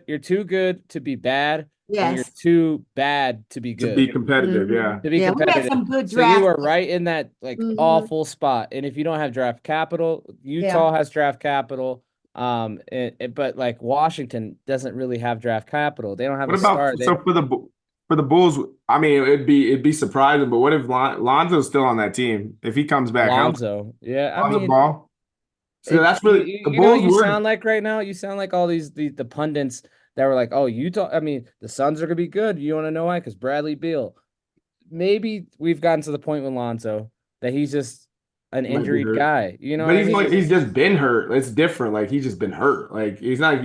you're too good to be bad. Yes. And you're too bad to be good. To be competitive, yeah. To be competitive. We had some good drafts. So you are right in that awful spot. And if you don't have draft capital, Utah has draft capital. But like Washington doesn't really have draft capital. They don't have a star. So for the Bulls, I mean, it'd be surprising. But what if Lonzo's still on that team? If he comes back, Lonzo, Lonzo Ball. So that's really the Bulls. You know what you were, sound like right now? You sound like all the pundits that were like, oh, Utah. I mean, the Suns are gonna be good. You want to know why? Because Bradley Beal. Maybe we've gotten to the point with Lonzo that he's just an injured guy. You know, but he's just been hurt. It's different. Like he's just been hurt. Like he's not.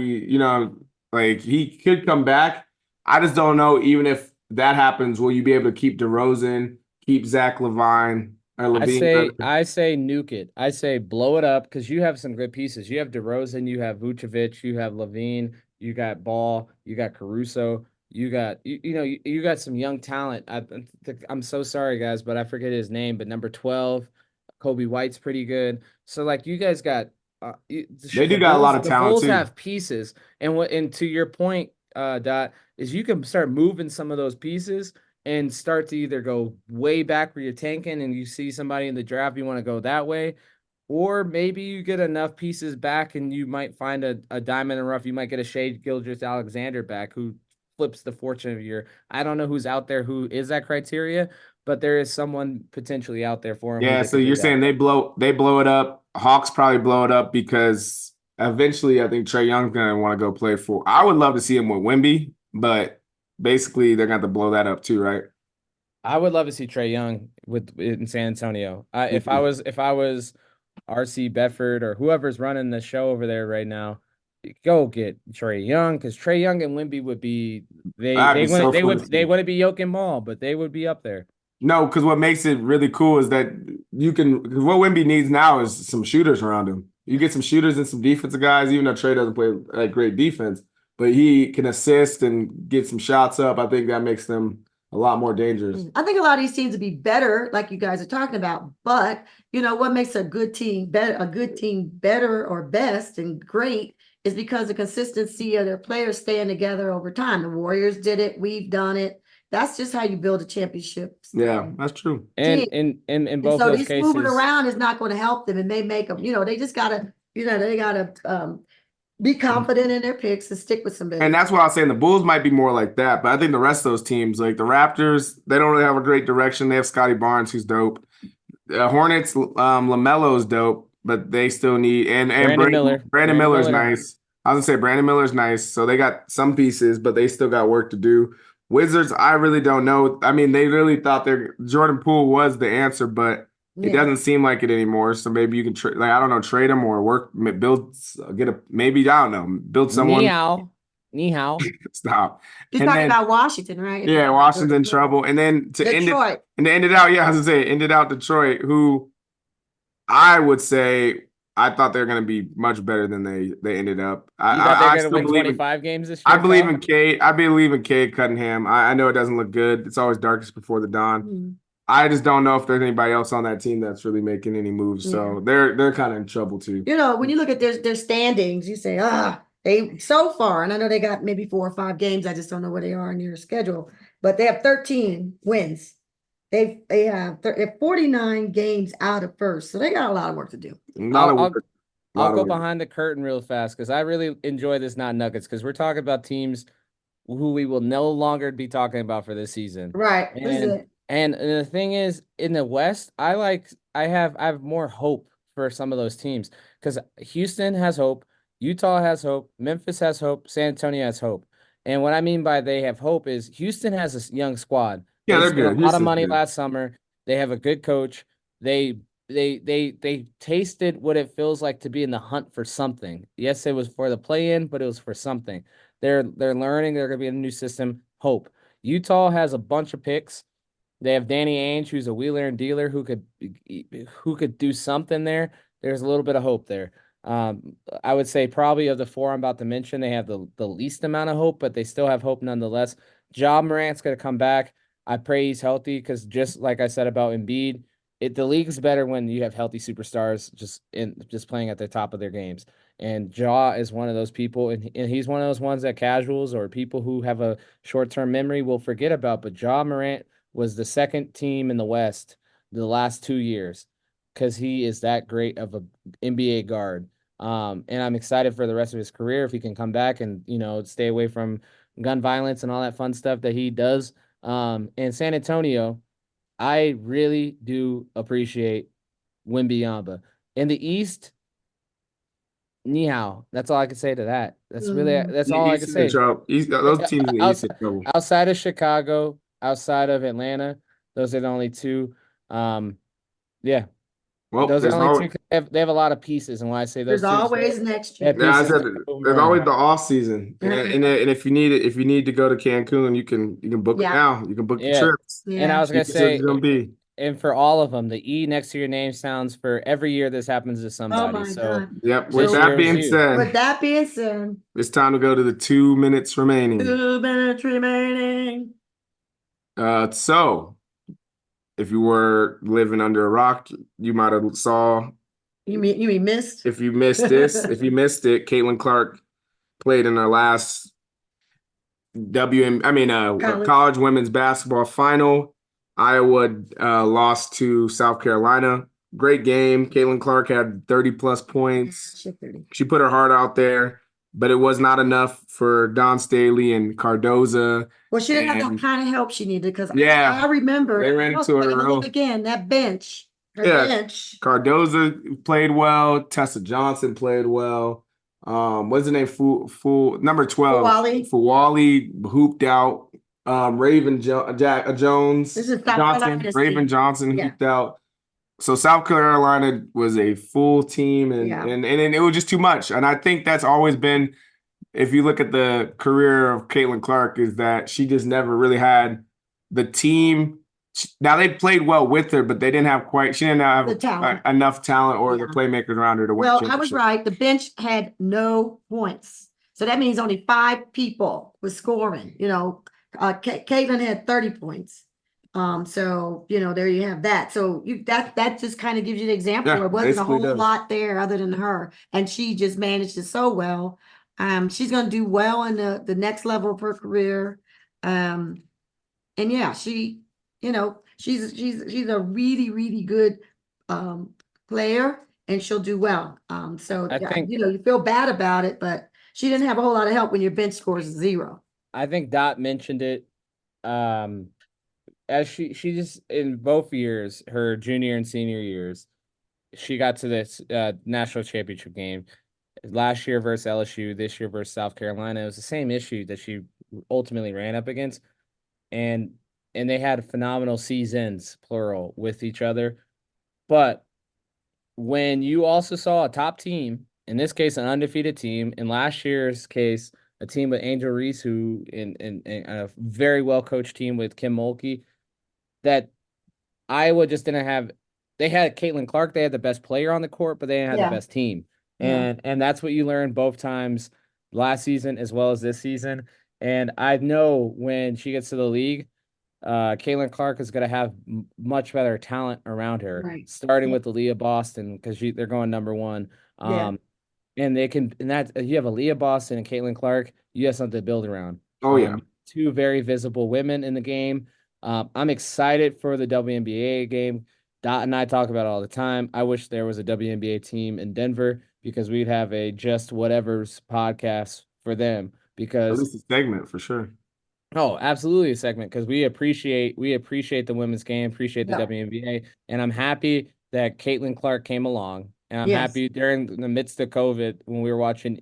Like he could come back. I just don't know. Even if that happens, will you be able to keep DeRozan, keep Zach LaVine? I say nuke it. I say blow it up, because you have some good pieces. You have DeRozan, you have Vucevic, you have Levine, you got Ball, you got Caruso, you got you got some young talent. I'm so sorry, guys, but I forget his name. But number 12, Kobe White's pretty good. So like you guys got they do got a lot of talent. The Bulls have pieces, and to your point, Dot, is you can start moving some of those pieces and start to either go way back where you're tanking and you see somebody in the draft, you want to go that way, or maybe you get enough pieces back and you might find a diamond in the rough. You might get a Shai Gilgeous-Alexander back who flips the fortune of your. I don't know who's out there who is that criteria, but there is someone potentially out there for him. Yeah, so you're saying they blow it up. Hawks probably blow it up because eventually I think Trae Young's going to want to go play for. I would love to see him with Wemby, but basically they're going to have to blow that up too, right? I would love to see Trae Young in San Antonio. If I was RC Bedford or whoever's running the show over there right now, go get Trae Young, because Trae Young and Wemby would be they wouldn't be yoking Ball, but they would be up there. No, because what makes it really cool is that what Wemby needs now is some shooters around him. You get some shooters and some defensive guys, even though Trae doesn't play like great defense, but he can assist and get some shots up. I think that makes them a lot more dangerous. I think a lot of these teams would be better, like you guys are talking about. But what makes a good team better or best and great is because the consistency of their players staying together over time. The Warriors did it. We've done it. That's just how you build a championship. Yeah, that's true. And in both those cases, moving around is not going to help them, and they make them. They just gotta, be confident in their picks and stick with somebody. And that's why I was saying the Bulls might be more like that. But I think the rest of those teams, like the Raptors, they don't really have a great direction. They have Scotty Barnes, who's dope. Hornets, LaMelo's dope, but they still need Brandon Miller's nice. I was gonna say Brandon Miller's nice. So they got some pieces, but they still got work to do. Wizards, I really don't know. I mean, they really thought Jordan Poole was the answer, but it doesn't seem like it anymore. So maybe you can trade, I don't know, trade him or build someone. Ni hao. Stop. You're talking about Washington, right? Yeah, Washington's trouble. And then to end it out, I was gonna say, ended out Detroit, who I would say I thought they were going to be much better than they ended up. I still believe 25 games this year. I believe in Cade. I believe in Cade Cunningham. I know it doesn't look good. It's always darkest before the dawn. Mm-hmm. I just don't know if there's anybody else on that team that's really making any moves. So they're kind of in trouble too. When you look at their standings, you say, they so far, and I know they got maybe 4 or 5 games. I just don't know where they are in their schedule, but they have 13 wins. They have 49 games out of first, so they got a lot of work to do. I'll go behind the curtain real fast because I really enjoy this Not Nuggets, because we're talking about teams who we will no longer be talking about for this season. Right. And the thing is, in the West, I have more hope for some of those teams because Houston has hope, Utah has hope, Memphis has hope, San Antonio has hope. And what I mean by they have hope is Houston has a young squad. Yeah, They they're spent good. a lot of Houston's money good. last summer. They have a good coach. They they tasted what it feels like to be in the hunt for something. Yes, it was for the play-in, but it was for something. They're learning. They're going to be in a new system. Hope. Utah has a bunch of picks. They have Danny Ainge, who's a wheeler and dealer who could do something there. There's a little bit of hope there. I would say probably of the four I'm about to mention, they have the least amount of hope, but they still have hope nonetheless. Ja Morant's going to come back. I pray he's healthy because just like I said about Embiid, the league's better when you have healthy superstars just playing at the top of their games. And Ja is one of those people, and he's one of those ones that casuals or people who have a short-term memory will forget about. But Ja Morant was the second team in the West the last 2 years because he is that great of a NBA guard. And I'm excited for the rest of his career if he can come back and stay away from gun violence and all that fun stuff that he does. And San Antonio, I really do appreciate Wembanyama. In the East, ni hao. That's all I can say to that. That's all I can East is in say. trouble. Those teams in the East are Outside, in trouble. outside of Chicago, outside of Atlanta, those are the only two. Um, yeah, Well, those are the there's only two. always 'Cause they have a lot of pieces, and when I say There's those two, always next they have year. yeah, I pieces said to move them there's always around. the off season, and if you need it, if you need to go to Cancun, you can book it Yeah, now. You can book the Yeah, trips. and I yeah. was gonna Cheapest it's say, gonna be. and for all of them, the E next to your name sounds for every year this happens to Oh somebody. my So God. Yep. With this So that year is being you. with said, that being said, it's time to go to the 2 minutes remaining. 2 minutes remaining. So if you were living under a rock, you might have saw You mean missed? if you missed this, if you missed it, Caitlin Clark played in her last College. college women's basketball final. Iowa lost to South Carolina. Great game. Caitlin Clark had 30 plus Yeah, points. shit 30. She put her heart out there, but it was not enough for Don Staley and Cardoza. Well, she didn't have that And kind of help she needed because yeah, I remember, they ran into I'm her gonna look real. again, that bench, her Yeah, bench. Cardoza played well. Tessa Johnson played well. What's the name? Full number 12. Wally. Wally hooped out. Jones This is South Johnson. Carolina's Raven team. Johnson Yeah, hooped out. So South Carolina was a full team, yeah. and it was just too much. And I think that's always been, if you look at the career of Caitlin Clark, is that she just never really had the team. Now they played well with her, but they didn't have quite. She didn't The have talent. enough talent or the Yeah. playmakers around her to win a Well, I was championship. right. The bench had no points. So that means only 5 people was scoring. Caitlin had 30 points. So there you have that. So that just kind of gives you an example. Yeah, There wasn't a basically whole does. lot there other than her, and she just managed it so well. She's going to do well in the next level of her career. And yeah, she's a really, really good player, and she'll do well. So I yeah, think you feel bad about it, but she didn't have a whole lot of help when your bench scores 0. I think Dot mentioned it. Um, as she just in both years, her junior and senior years, she got to this national championship game. Last year versus LSU, this year versus South Carolina. It was the same issue that she ultimately ran up against, and they had phenomenal seasons, plural, with each other. But when you also saw a top team, in this case, an undefeated team, in last year's case, a team with Angel Reese, who in a very well coached team with Kim Mulkey, that Iowa just didn't have. They had Caitlin Clark. They had the best player on the court, but they didn't have the Yeah, best team. yeah. And that's what you learned both times last season as well as this season. And I know when she gets to the league, Caitlin Clark is going to have much better talent around her, Right. starting Yeah. with Aaliyah Boston because they're going number one. Yeah. And they can, and that you have Aaliyah Boston and Caitlin Clark, you have something to build around. Oh yeah, Two very visible women in the game. I'm excited for the WNBA game. Dot and I talk about it all the time. I wish there was a WNBA team in Denver because we'd have a just whatever's podcast for them at because least a segment for sure. Oh, absolutely a segment because we appreciate the women's game, appreciate the Yeah. WNBA, and I'm happy that Caitlin Clark came along. And I'm Yes. happy during the midst of COVID when we were watching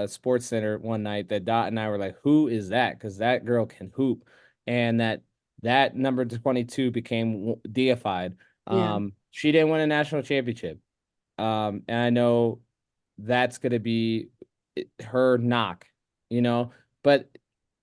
Sports Center one night that Dot and I were like, "Who is that?" Because that girl can hoop, and that number 22 became deified. Yeah. She didn't win a national championship, and I know that's going to be her knock, you know. But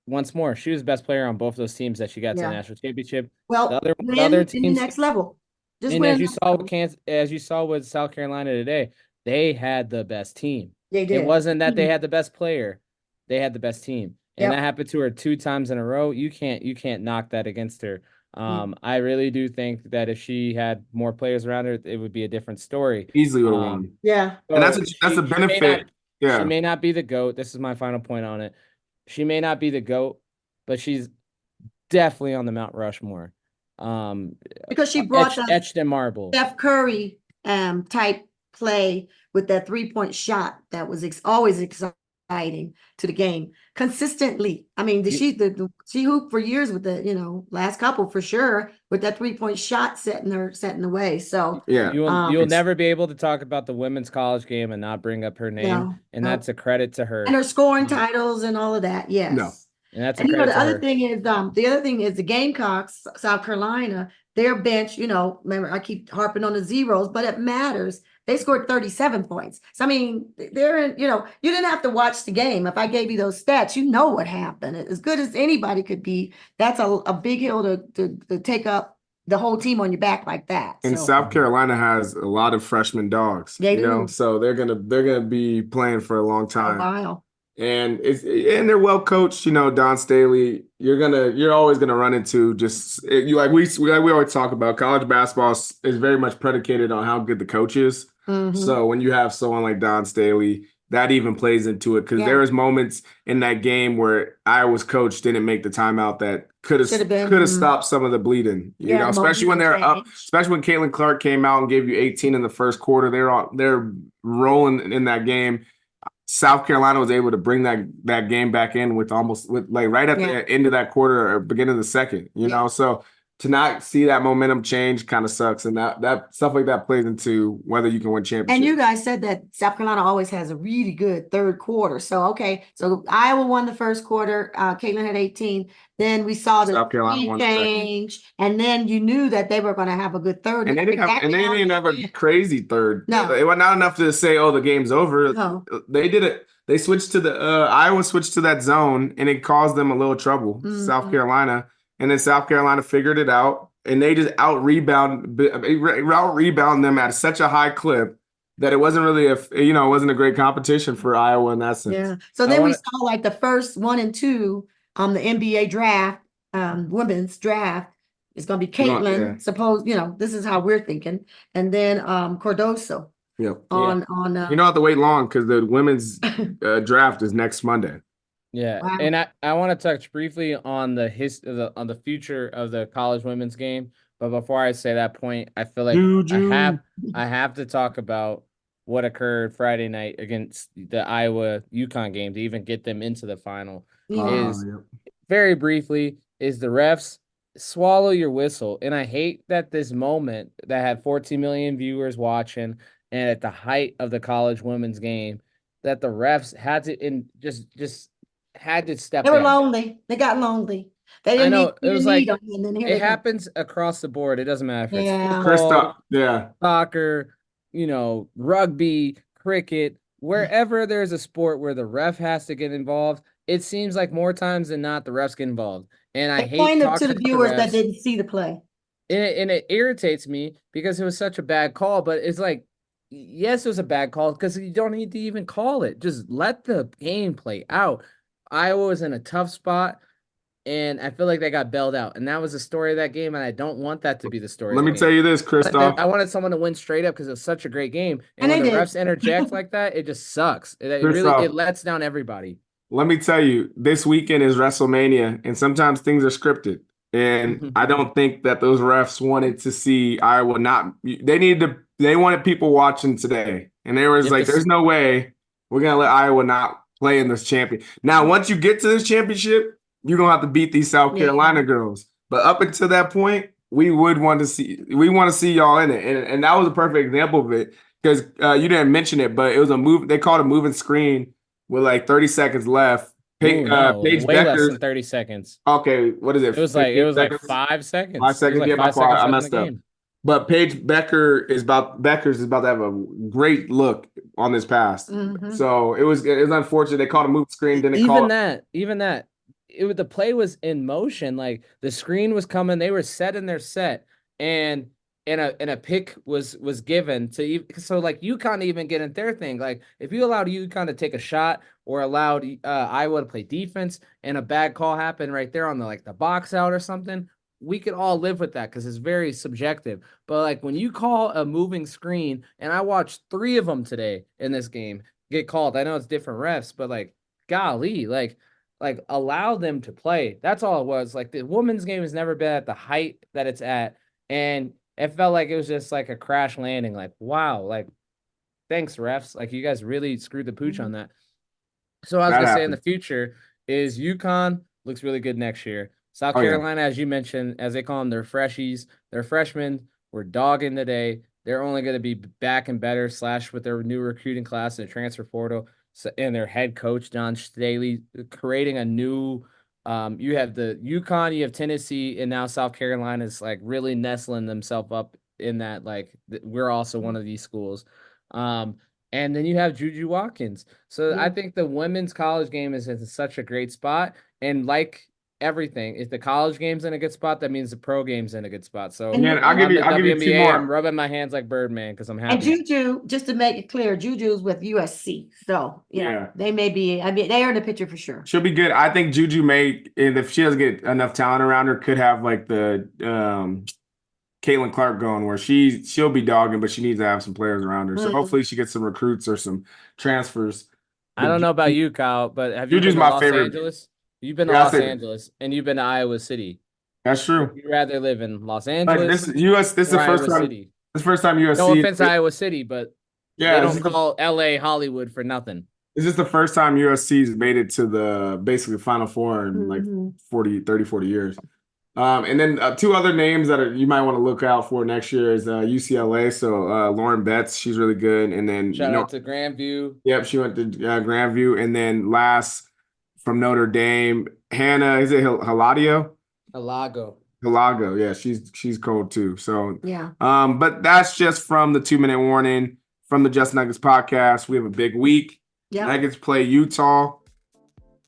once more, she was the best player on both those teams that she got to the Yeah. national championship. Well, The other win in the teams, next level. Just and win next level. as you saw with South Carolina today, they had the best team. They It did. wasn't that they had the best player; they had the best team, and that Yep. happened to her 2 times in a row. You can't knock that against her. I really do think that if she had more players around her, it would be a different story. Easily would have won. Yeah. And So that's a benefit. she Yeah. may not be the GOAT. This is my final point on it. She may not be the GOAT, but she's definitely on the Mount Rushmore. Um, Because she brought etched in marble. Steph Curry type play with that 3-point shot that was always exciting to the game consistently. I mean, she hooped for years with the last couple for sure with that 3-point shot setting the way. So Yeah. You'll never be able to talk about the women's college game and not bring up her name, and that's a credit to her. And her scoring titles and all of that. Yes. No. And that's a And credit the to other her. thing is the Gamecocks, South Carolina, their bench, remember I keep harping on the zeros, but it matters. They scored 37 points. So I mean, they're in, you didn't have to watch the game. If I gave you those stats, you know what happened. As good as anybody could be, that's a big hill to take up the whole team on your back like that. And So South Carolina has a lot of freshman dogs, they do. so they're gonna be playing for a long time. A while. And they're well coached, Don Staley. You're always gonna run into just you we always talk about college basketball is very much predicated on how good the coach is. Mm-hmm. So when you have someone like Don Staley, that even plays into it because there was moments in that game where Iowa's coach didn't make the timeout that could have stopped some of the bleeding. Especially when they're up, especially when Caitlin Clark came out and gave you 18 in the first quarter. They're rolling in that game. South Carolina was able to bring that game back in with right at the end of that quarter or beginning of the second, so to not see that momentum change kind of sucks. And that stuff like that plays into whether you can win championships. And you guys said that South Carolina always has a really good third quarter. So, so Iowa won the first quarter. Caitlin had 18. Then we saw the South Carolina change. And then you knew that they were going to have a good third. And they didn't have a crazy third. No. It was not enough to say, oh, the game's over. No. They did it. They switched to Iowa switched to that zone, and it caused them a little trouble. South Carolina. And then South Carolina figured it out, and they just out rebound them at such a high clip that it wasn't really it wasn't a great competition for Iowa in that sense. Yeah. So then we saw like the first 1 and 2 the NBA draft, women's draft is going to be Caitlin. Suppose this is how we're thinking, and then Cardoso. Yep. On you don't have to wait long because the women's draft is next Monday. Yeah, wow. And I want to touch briefly on the future of the college women's game, but before I say that point, I feel like I have to talk about what occurred Friday night against the Iowa UConn game to even get them into the final. Very briefly, is the refs swallow your whistle, and I hate that this moment that had 14 million viewers watching, and at the height of the college women's game, that the refs had to just had to step in. They were lonely. They got lonely. They didn't need it was like them, and then it happens across the board. It doesn't matter if it's football, soccer, rugby, cricket, wherever there's a sport where the ref has to get involved. It seems like more times than not the refs get involved, and I hate talking to the viewers that didn't see the play. And it irritates me because it was such a bad call. But it's like, yes, it was a bad call because you don't need to even call it. Just let the game play out. Iowa was in a tough spot, and I feel like they got bailed out. And that was the story of that game, and I don't want that to be the story. Let me tell you this, Christoph. I wanted someone to win straight up because it was such a great game. And when the refs interject like that, it just sucks. It lets down everybody. Let me tell you, this weekend is WrestleMania, and sometimes things are scripted. And I don't think that those refs wanted to see Iowa not. They wanted people watching today, and they was there's no way we're gonna let Iowa not play in this champion. Now, once you get to this championship, you don't have to beat these South Carolina girls. But up until that point, we want to see y'all in it. And that was a perfect example of it because you didn't mention it, but it was a move. They called a moving screen with like 30 seconds left. Paige way Becker's, less than 30 seconds. Okay, what is it? It was like 5 seconds. 5 seconds. Like yeah, 5 seconds I messed up. But Becker's is about to have a great look on this pass. Mm-hmm. So it was unfortunate. They called a move screen. Even that. The play was in motion. Like the screen was coming. They were set in their set, and a pick was given to. So like UConn even get in their thing. Like if you allowed UConn to take a shot or allowed Iowa to play defense, and a bad call happened right there on the box out or something, we could all live with that because it's very subjective. But like when you call a moving screen, and I watched 3 of them today in this game get called. I know it's different refs, but like golly, like allow them to play. That's all it was. Like the women's game has never been at the height that it's at, and it felt like it was just like a crash landing. Like wow, like thanks refs. Like you guys really screwed the pooch on that. So I was gonna say in the future is UConn looks really good next year. South Carolina, as you mentioned, as they call them, they're freshies. They're freshmen. We're dogging today. They're only going to be back and better / with their new recruiting class and transfer portal. And their head coach, Don Staley, creating a new you have the UConn, you have Tennessee, and now South Carolina is like really nestling themselves up in that, like, we're also one of these schools. And then you have Juju Watkins. So I think the women's college game is in such a great spot. And like everything, if the college game's in a good spot, that means the pro game's in a good spot. So I'll give you 2 more. I'm rubbing my hands like Birdman because I'm happy. And Juju, just to make it clear, Juju's with USC. So they may be. I mean, they are in the picture for sure. She'll be good. I think Juju may, if she doesn't get enough talent around her, could have like the Caitlin Clark going where she'll be dogging, but she needs to have some players around her. So hopefully she gets some recruits or some transfers. I don't know about you, Kyle, but have you Juju's been to my Los favorite. Angeles? You've been to Los Angeles, and you've been to Iowa City. That's true. You'd rather live in Los Angeles. This is the first time. This is the first time USC. No offense to Iowa City, but they don't call LA Hollywood for nothing. Is this the first time USC's made it to the basically Final Four in like 40 years? And then 2 other names that you might want to look out for next year is UCLA. So Lauren Betts, she's really good. And then shout out to Grandview. Yep, she went to Grandview. And then last from Notre Dame, Hannah, is it Halago? Halago, yeah, she's cold too. So but that's just from the 2-minute warning from the Just Nuggets podcast. We have a big week. Nuggets play Utah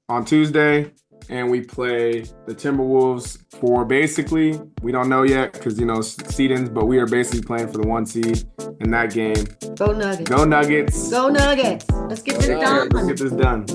on Tuesday, and we play the Timberwolves for basically, we don't know yet because seedings, but we are basically playing for the 1 seed in that game. Go Nuggets. Go Nuggets. Go Nuggets. Let's get this done. Let's get this done.